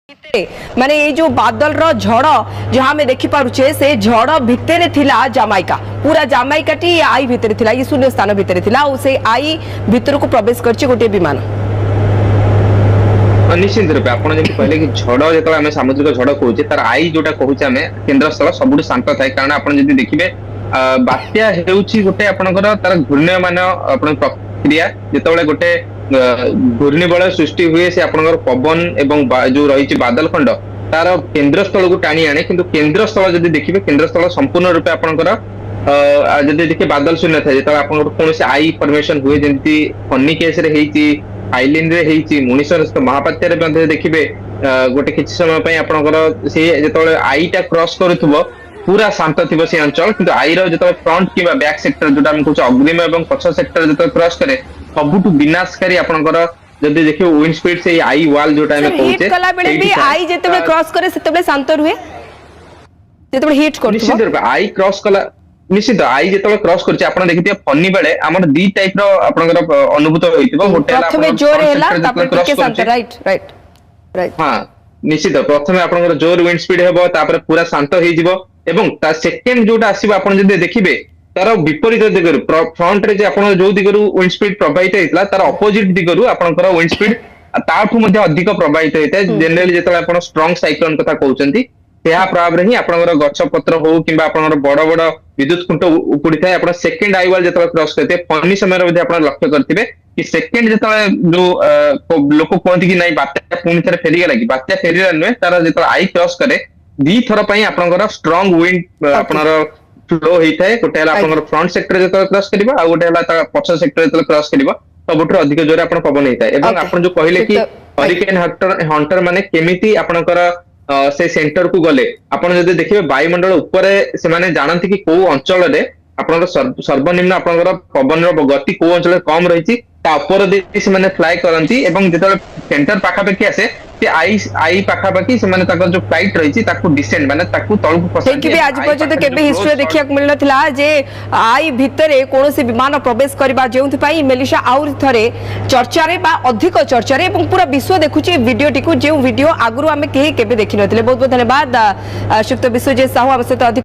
माने ये जो बादल रो झड़ जहाँ में देखी पारुचे से झड़ भितर थिला जामाइका पूरा जामाइका टी आई भितर थिला ये शून्य स्थान भितर थिला उसे आई भितर को प्रवेश करछि गोटे विमान निश्चित रूपे आप कहले कि झड़ जो आम सामुद्रिक झड़ कहूचे तार आई जोटा कहूचे आम केन्द्र स्थल सब शांत थाए कारण आप देखिए बात्या हेउची गोटे आपनकर तार घूर्ण्यमान आपण प्रक्रिया जेतेबेले गोटे घूर्णिबलय सृष्टि हुए से आपनकर पवन एवं जो रही बादल खंड तार केन्द्र स्थल को टाणी आने किंतु केन्द्र स्थल जदि देखिए केन्द्र स्थल संपूर्ण रूपे आपनकर जदि देखिए बादल शून्य थाए जेतेबेले आपनकर कोनोसी आई फॉर्मेशन हुए जेंति फन्नी केस रे हेइची आइलैंड रे हेइची मुनिसर महापात्या रे मध्ये देखिबे गोटे किछि समय पय आपनकर से जेतेबेले आईटा क्रॉस करूथबो पूरा शांत थी से अंचल किंतु आई रो जतो फ्रंट किबा बैक सेक्टर जोटा हम कहू अग्रिम एवं पछ सेक्टर जतो क्रॉस करे सबुटु विनाशकारी आपनकर जदि देखियो विंड स्पीड से आई वॉल जोटा हम कहूचे कला बेले भी आई जेतेबे क्रॉस करे सेतेबे शांत रुहे जेतेबे हिट करथबो निश्चित रूप आई क्रॉस कला निश्चित आई जेतेबे क्रॉस करछि आपण देखिथिया फन्नी बेले हमर दी टाइप रो आपनकर अनुभूत होइतिबो होटल प्रथमे जोर हैला तापर टिके शांत राइट हां निश्चित प्रथमे आपनकर जोर विंड स्पीड हेबो तापर पूरा शांत होई जिवो एवं ता सेकेंड जोटा आसीबो आपण जदि देखिबे तार विपरीत दिगरु फ्रंट रे जे आपण जो दिगरु विंड स्पीड प्रवाहित हेतला तार अपोजिट दिगरु आपनकर विंड स्पीड ताठू मध्ये अधिक प्रवाहित हेतै जनरली जेतला आपण स्ट्रांग साइक्लोन कथा कहउचंती तेहा प्रभाव रे ही आपनकर गछ पत्र हो किबा आपनकर बड़ बड़ विद्युत खुंट उपुडी थाए आपण सेकेंड आई वाल जेतला क्रॉस करते फनी समय रे मध्ये आपण लक्ष्य करथिबे कि सेकेंड जेतला जो लोक कहନ୍ତି कि नाही बात्या पुनी थरे फेरी गेला कि बात्या फेरीला नय तार जेतला आई क्रॉस करे दी थर पई आपनकर स्ट्रांग विंड आपनर फ्लो हेइथाय गोटे हला आपनकर फ्रंट सेक्टर जेतला क्रॉस करिबा आ गोटे हला ता पछ सेक्टर जेतला क्रॉस करिबा सबुठर अधिक जोरे आपण पवन हेइथाय एवं आपण जो कहले कि हरिकेन हंटर माने केमिति आपनकर से सेंटर को गले आपण जदि देखिबे वायुमंडल ऊपर से माने जानନ୍ତି कि को अंचल रे आपनकर सर्वनिम्न आपनकर पवन रो गति को अंचल कम रहिछि ता ऊपर दे से माने फ्लाई करନ୍ତି एवं जेतले सेंटर पाखा पाखी आसे ते आई पाखा पाखी से माने ताकर जो फ्लाइट रहिछि ताकू डिसेंड माने ताकू तळकु पसंद कि आज पर्यंत केबे हिस्ट्री देखिया मिलना थिला जे आई भितरे कोनोसी विमान प्रवेश करबा जेउथि पई मेलिशा आउर थरे चर्चा रे बा अधिक चर्चा रे एवं पूरा विश्व देखुछि वीडियो टिकु जे वीडियो आगुरु हमें केही केबे देखि नथिले बहुत बहुत धन्यवाद श्रीयुक्त विश्वजीत साहू हम सहित अधिक